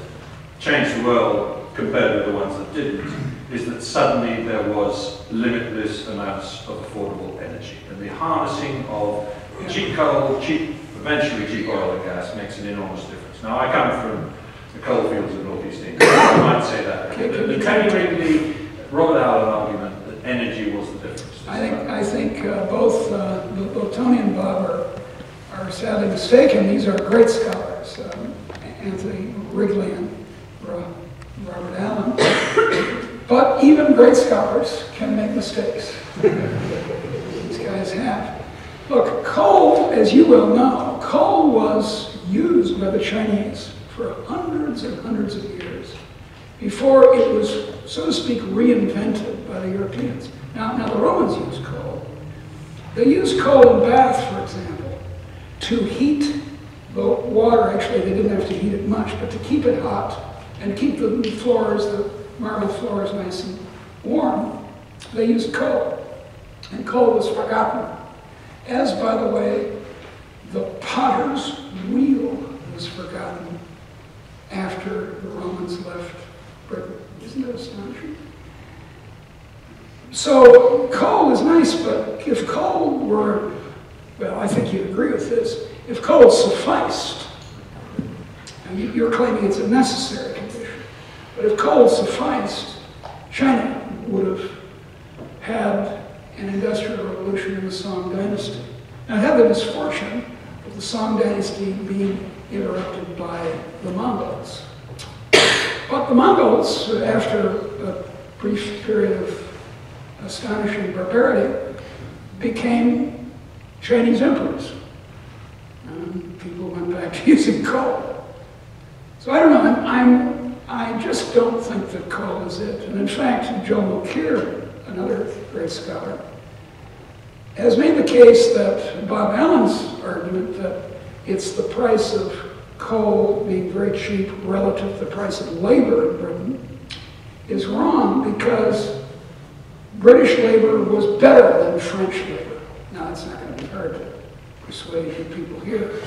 changed the world compared with the ones that didn't is that suddenly there was limitless amounts of affordable energy. And the harnessing of cheap coal, eventually cheap oil and gas makes an enormous difference. Now I come from the coal fields of Northeast England, I might say that. The Tony Robert Allen argument that energy was the difference. I think both Tony and Bob are sadly mistaken. These are great scholars, Anthony Wrigley and Robert Allen. But even great scholars can make mistakes. These guys have. Look, coal, as you well know, coal was used by the Chinese for hundreds and hundreds of years before it was, so to speak, reinvented by the Europeans. Now the Romans used coal. They used coal in Bath, for example, to heat the water. Actually, they didn't have to heat it much, but to keep it hot and keep the floors, the marble floors, nice and warm, they used coal. And coal was forgotten. As, by the way, the potter's wheel was forgotten after the Romans left Britain. Isn't that astonishing? So coal is nice, but if coal were, well, I think you'd agree with this, if coal sufficed, and you're claiming it's a necessary condition, but if coal sufficed, China would have had an industrial revolution in the Song dynasty. Now, it had the misfortune the Song dynasty being interrupted by the Mongols. But the Mongols, after a brief period of astonishing barbarity, became Chinese emperors. And people went back to using coal. So I don't know, I just don't think that coal is it. And in fact, Joe McKeer, another great scholar, has made the case that Bob Allen's argument that it's the price of coal being very cheap relative to the price of labor in Britain is wrong, because British labor was better than French labor. Now, it's not going to be hard to persuade you people here,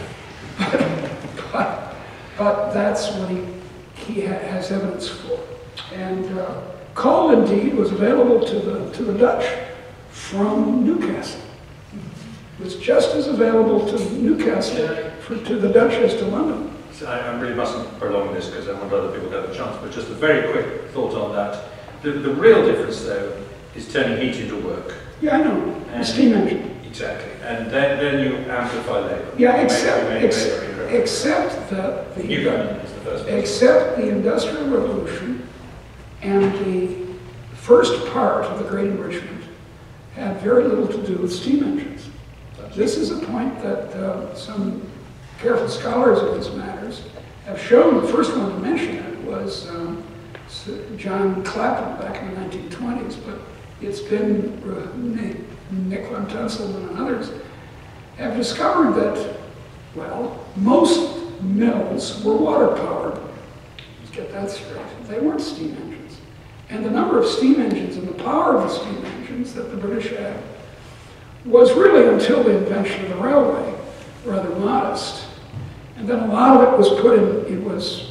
but that's what he has evidence for. And coal, indeed, was available to the Dutch from Newcastle. It was just as available to Newcastle to the Dutch as to London. So I really mustn't prolong this because I want other people to have a chance, but just a very quick thought on that. The real difference, though, is turning heat into work. Yeah, I know. The steam engine. Exactly. And then you amplify labor. Yeah, except that the Industrial Revolution and the first part of the Great Enrichment had very little to do with steam engines. This is a point that some careful scholars of these matters have shown. The first one to mention it was John Clapham back in the 1920s, but it's been Nick von Tunselman and others have discovered that, well, most mills were water-powered. Let's get that straight. They weren't steam engines. And the number of steam engines and the power of the steam engines that the British had was really, until the invention of the railway, rather modest. And then a lot of it was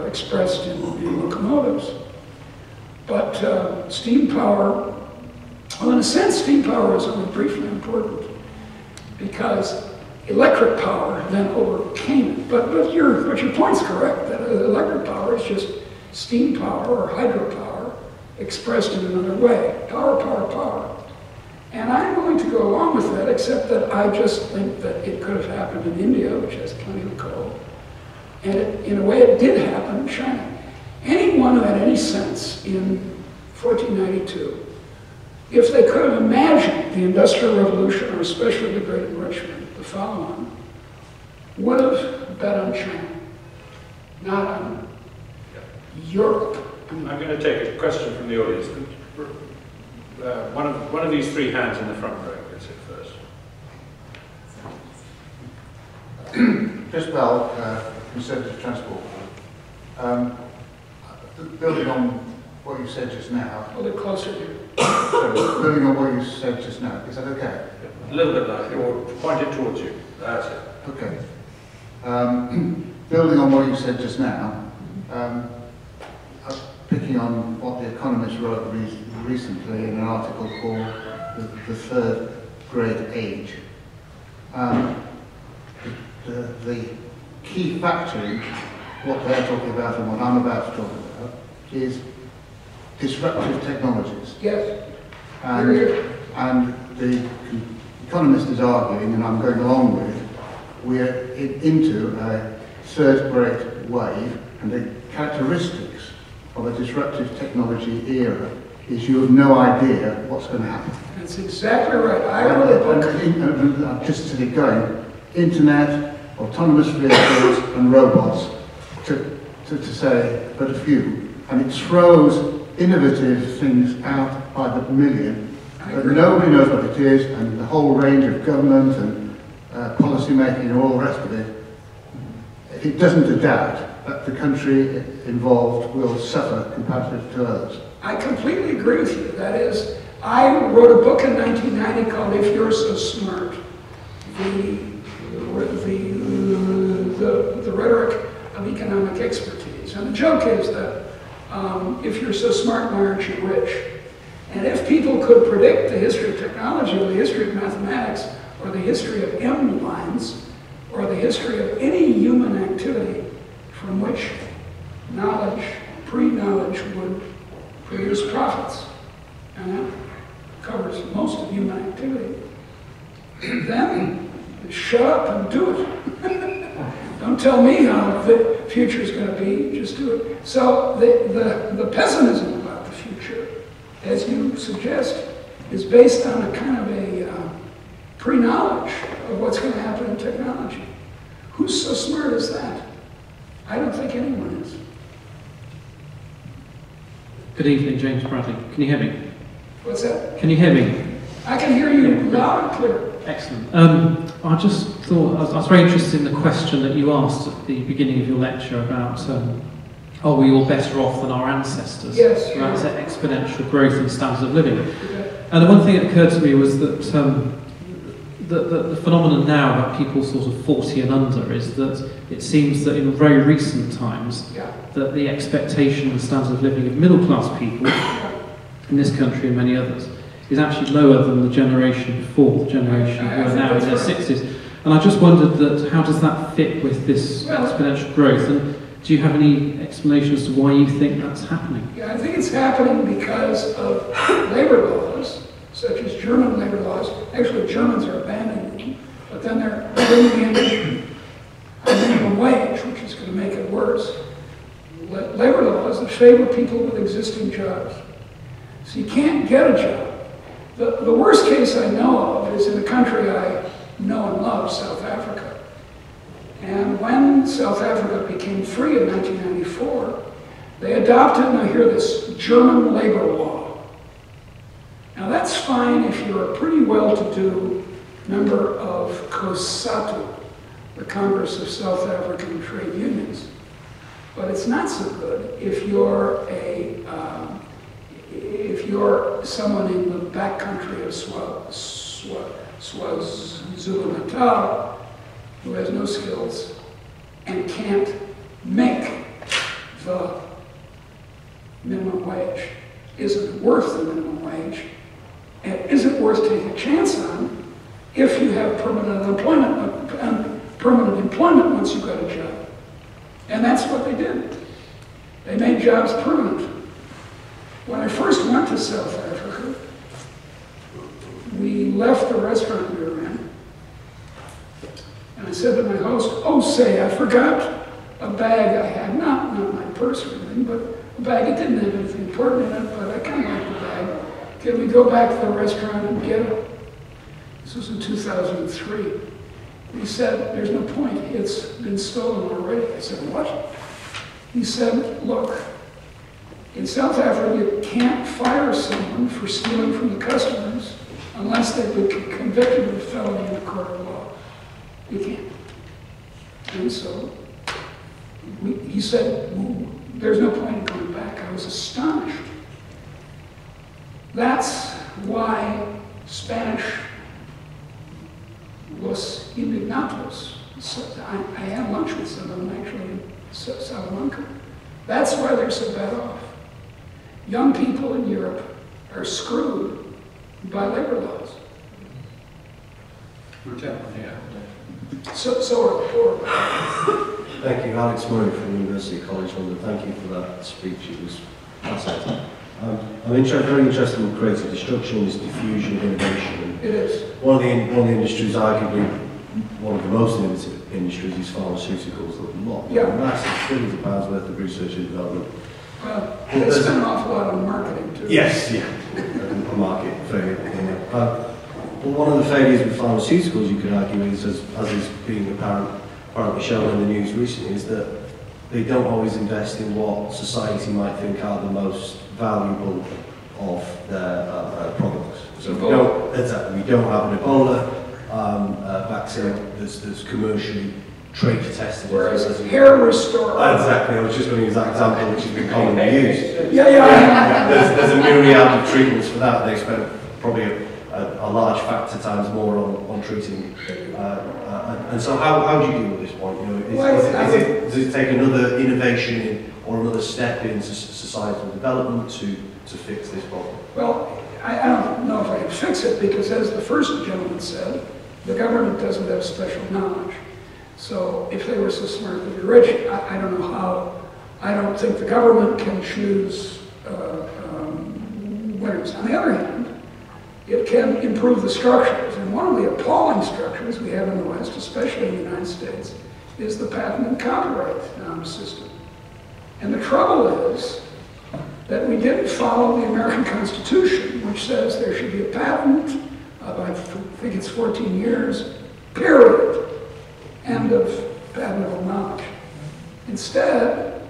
expressed in locomotives. But steam power, well, in a sense, steam power is only briefly important, because electric power then overcame it. But your point's correct, that electric power is just steam power or hydropower expressed in another way. Power, power, power. And I'm willing to go along with that, except that I just think that it could have happened in India, which has plenty of coal. And in a way, it did happen in China. Anyone who had any sense in 1492, if they could have imagined the Industrial Revolution, or especially the Great Enrichment, the follow-on, would have bet on China, not on Europe. I'm going to take a question from the audience. One of these three hands in the front row gets it first. Just conservative transport. Building on what you said just now. A little closer here. Building on what you said just now, is that okay? A little bit like, or point it towards you. That's it. Okay. Building on what you said just now, picking on what the Economist wrote recently in an article called The Third Great Age. The key factor in what they're talking about and what I'm about to talk about is disruptive technologies. Yes. And the Economist is arguing, and I'm going along with, we're into a third great wave, and the characteristics of a disruptive technology era is you have no idea what's going to happen. That's exactly right. I wrote a book. Just to get going, internet, autonomous vehicles and robots, to say but a few. And it throws innovative things out by the million, but nobody knows what it is, and the whole range of government and policy making and all the rest of it, it doesn't adapt, that the country involved will suffer comparative to others. I completely agree with you. That is, I wrote a book in 1990 called If You're So Smart, the rhetoric of economic expertise. And the joke is that if you're so smart, why aren't you rich? And if people could predict the history of technology, or the history of mathematics, or the history of M lines, or the history of any human activity from which knowledge, pre-knowledge would produce profits, and that covers most of human activity, then the shut up and do it. Don't tell me how the future is going to be, just do it. So the pessimism about the future, as you suggest, is based on a kind of a pre-knowledge of what's going to happen in technology. Who's so smart as that? I don't think anyone is. Good evening, James Bradley. Can you hear me? What's that? Can you hear me? I can hear you loud and clear. Excellent. I just thought, I was very interested in the question that you asked at the beginning of your lecture about, are we all better off than our ancestors? Yes. About exponential growth in standards of living. And the one thing that occurred to me was that the phenomenon now about people sort of 40 and under is that it seems that in very recent times that the expectation and standards of living of middle class people in this country and many others is actually lower than the generation before, the generation who are now in their 60s. And I just wondered that how does that fit with this exponential growth? And do you have any explanation as to why you think that's happening? Yeah, I think it's happening because of labor laws, such as German labor laws. Actually, Germans are abandoning them, but then they're bringing in a minimum wage, which is going to make it worse. Labor laws that favor people with existing jobs. So you can't get a job. The worst case I know of is in a country I know and love, South Africa. And when South Africa became free in 1994, they adopted, now hear this, German labor law. Now that's fine if you're a pretty well-to-do member of COSATU, the Congress of South African Trade Unions. But it's not so good if you're someone in the backcountry of KwaZulu-Natal who has no skills and can't make the minimum wage, isn't worth the minimum wage, and isn't worth taking a chance on if you have permanent employment once you've got a job. And that's what they did. They made jobs permanent. When I first went to South Africa, we left the restaurant we were in, and I said to my host, "Oh, say, I forgot a bag I had, not my purse or anything, but a bag. It didn't have anything important in it, but I kind of liked the bag. Can we go back to the restaurant and get it?" This was in 2003. He said, "There's no point. It's been stolen already." I said, "What?" He said, "Look, in South Africa, you can't fire someone for stealing from the customers unless they've been convicted of a felony in a court of law. You can't." And so he said, "There's no point in going back." I was astonished. That's why Spanish Los Indignados. I had lunch with some of them actually in Salamanca. That's why they're so bad off. Young people in Europe are screwed by labor laws. So are poor. Thank you, Alex Murray from University College London. Thank you for that speech. It was fascinating. I'm very interested in creative destruction, this diffusion of innovation. It is. One of the industries, arguably one of the most innovative industries, is pharmaceuticals. Massive billions of pounds worth of research and development. Well, they spend an awful lot on marketing too. Yes, yeah, a market failure. But one of the failures with pharmaceuticals, you could argue, is as is being apparently shown in the news recently, is that they don't always invest in what society might think are the most valuable of their products. So we don't have an Ebola vaccine that's commercially trade tested. Whereas hair restorer. Exactly, I was just going to use that example, which has been commonly used. Yeah. There's a myriad of treatments for that. They spend probably a large factor times more on treating. And so how do you deal with this point? Does it take another innovation or another step in societal development to fix this problem? Well, I don't know if I can fix it, because as the first gentleman said, the government doesn't have special knowledge. So if they were so smart to be rich, I don't know how. I don't think the government can choose winners. On the other hand, it can improve the structures. And one of the appalling structures we have in the West, especially in the United States, is the patent and copyright system. And the trouble is that we didn't follow the American Constitution, which says there should be a patent of, I think it's 14 years, period. End of patentable knowledge. Instead,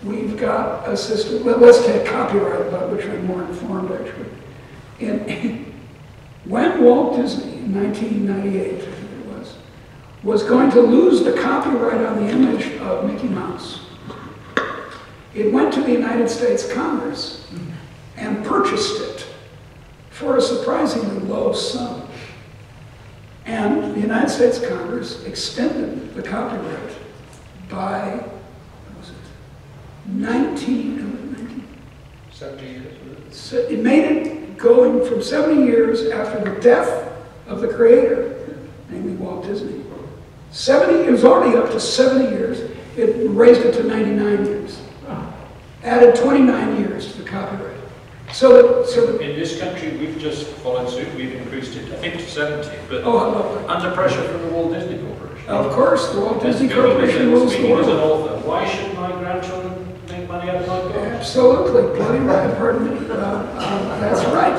we've got a system, let's take copyright, about which I'm more informed actually. When Walt Disney, in 1998, I think it was going to lose the copyright on the image of Mickey Mouse, it went to the United States Congress and purchased it for a surprisingly low sum. And the United States Congress extended the copyright by, what was it, 70 years. So it made it going from 70 years after the death of the creator, namely Walt Disney. It was already up to 70 years. It raised it to 99 years. Added 29 years to the copyright. So that in this country, we've just followed suit. We've increased it, I think, to 70. But lovely. Under pressure from the Walt Disney Corporation. Of course, the Walt Disney Corporation rules the Speaking as an world. author, why should my grandchildren make money out of my books? Absolutely, bloody right. Pardon me. That's right.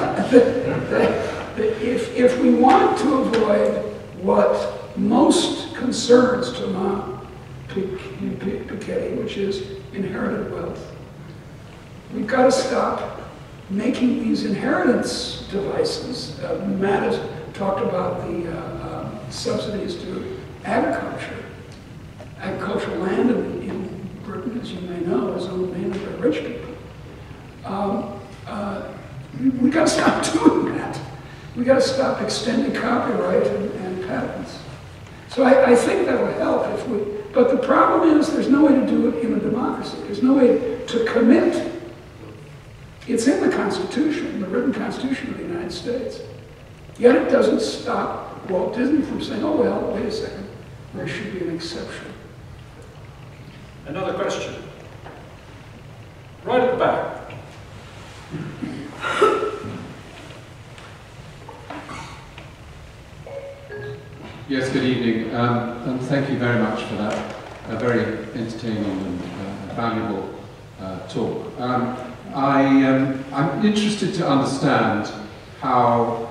If we want to avoid what most concerns Thomas Piketty, which is inherited wealth, we've got to stop making these inheritance devices. Matt has talked about the subsidies to agriculture. Agricultural land in Britain, as you may know, is owned mainly by rich people. We've got to stop doing that. We've got to stop extending copyright and patents. So I think that will help if we, but the problem is there's no way to do it in a democracy. There's no way to commit. It's in the Constitution, the written Constitution of the United States. Yet it doesn't stop Walt Disney from saying, oh, well, wait a second, there should be an exception. Another question. Right at the back. Yes, good evening, and thank you very much for that very entertaining and valuable talk. I'm interested to understand how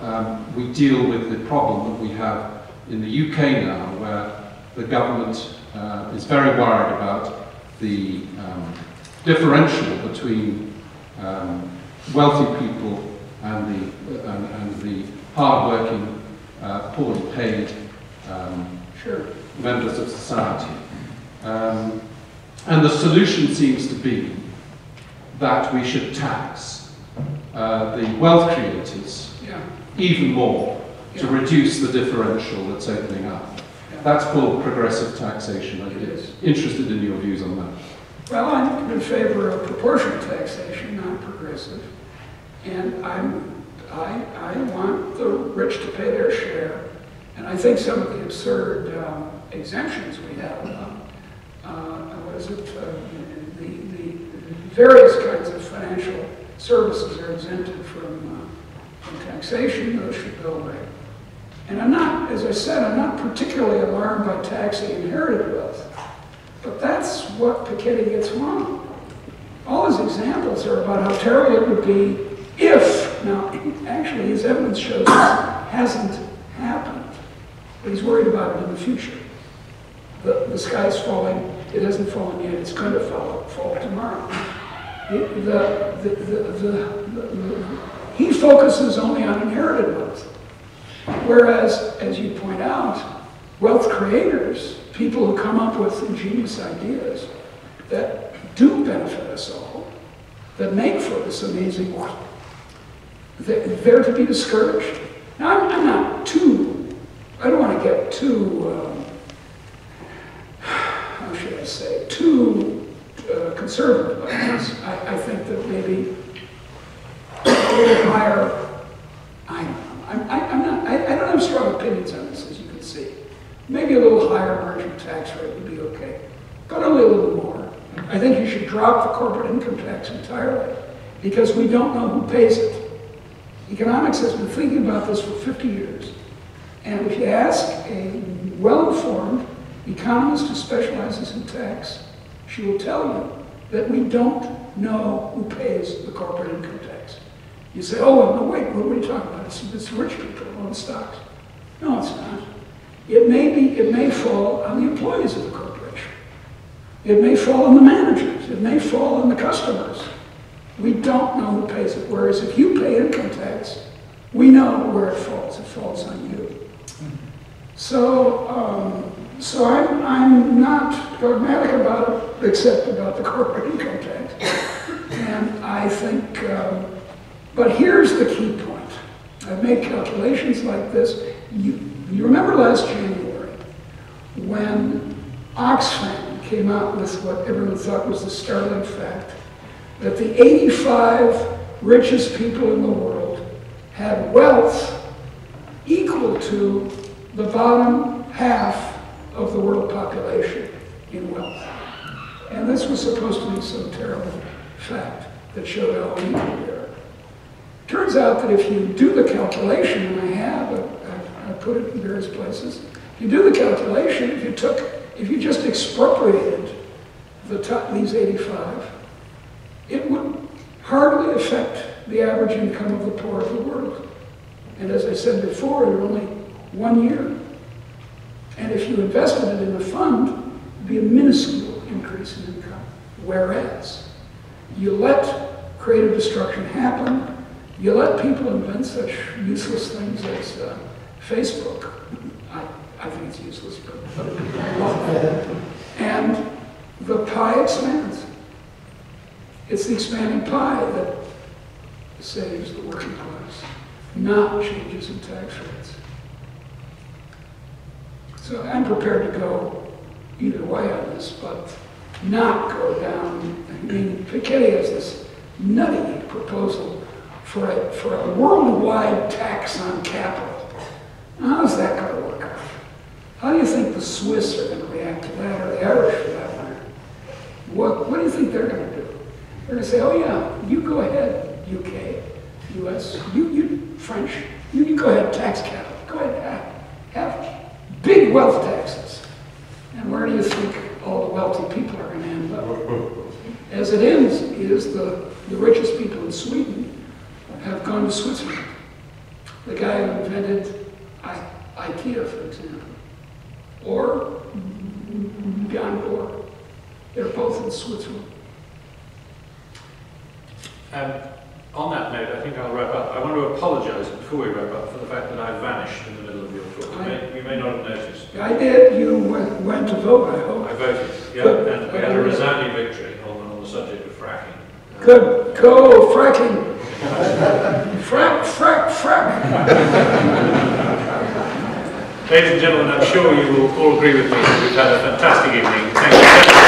we deal with the problem that we have in the UK now, where the government is very worried about the differential between wealthy people and the hard-working, poorly paid members of society. And the solution seems to be that we should tax the wealth creators even more to reduce the differential that's opening up. That's called progressive taxation. I'd be interested in your views on that. Well, I'm in favor of proportional taxation, not progressive. And I want the rich to pay their share. And I think some of the absurd exemptions we have, what is it, the various kinds of financial services are exempted from taxation, those should go away. And I'm not, as I said, I'm not particularly alarmed by taxing inherited wealth. But that's what Piketty gets wrong. All his examples are about how terrible it would be if, now actually his evidence shows this hasn't happened. But he's worried about it in the future. The sky's falling, it hasn't fallen yet, it's going to fall tomorrow. He focuses only on inherited wealth. Whereas, as you point out, wealth creators, people who come up with ingenious ideas that do benefit us all, that make for this amazing world, they're to be discouraged. Now, I'm not too, I don't want to get too, how should I say, too conservative about this. I think that maybe a little higher, I don't have strong opinions on this, as you can see. Maybe a little higher marginal tax rate would be okay, but only a little more. I think you should drop the corporate income tax entirely, because we don't know who pays it. Economics has been thinking about this for 50 years. And if you ask a well-informed economist who specializes in tax, she will tell you that we don't know who pays the corporate income tax. You say, oh, well, no, wait, what are you talking about? It's rich people who own stocks. No, it's not. It may fall on the employees of the corporation. It may fall on the managers. It may fall on the customers. We don't know who pays it. Whereas if you pay income tax, we know where it falls. It falls on you. So I'm not dogmatic about it, except about the corporate income tax. And I think, but here's the key point. I've made calculations like this. You remember last January when Oxfam came out with what everyone thought was the startling fact that the 85 richest people in the world had wealth equal to the bottom half of the world population in wealth. And this was supposed to be some terrible fact that showed how unequal they are. Turns out that if you do the calculation, and I put it in various places, if you do the calculation, if you just expropriated these 85, it would hardly affect the average income of the poor of the world. And as I said before, in only 1 year. And if you invested it in a fund, it would be a minuscule increase in income. Whereas, you let creative destruction happen, you let people invent such useless things as Facebook. I think it's useless, but and the pie expands. It's the expanding pie that saves the working class, not changes in tax rates. So I'm prepared to go either way on this, but not go down. I mean, Piketty has this nutty proposal for a worldwide tax on capital. Now, how's that going to work out? How do you think the Swiss are going to react to that, or the Irish for that matter? What do you think they're going to do? They're going to say, oh yeah, you go ahead, UK, US, you French, you go ahead, tax capital. Go ahead, have big wealth taxes. And where do you think all the wealthy people are going to end up? As it ends, is the richest people in Sweden have gone to Switzerland. The guy who invented IKEA, for example, or Bjorn Borg. They're both in Switzerland. On that note, I think I'll wrap up. I want to apologize before we wrap up for the fact that I vanished in the middle of your talk. You may not have noticed. I did. You went to vote, I hope. I voted, yeah, good. And we had a resounding victory on the subject of fracking. Good. Go fracking. Frack. Ladies and gentlemen, I'm sure you will all agree with me that we've had a fantastic evening. Thank you.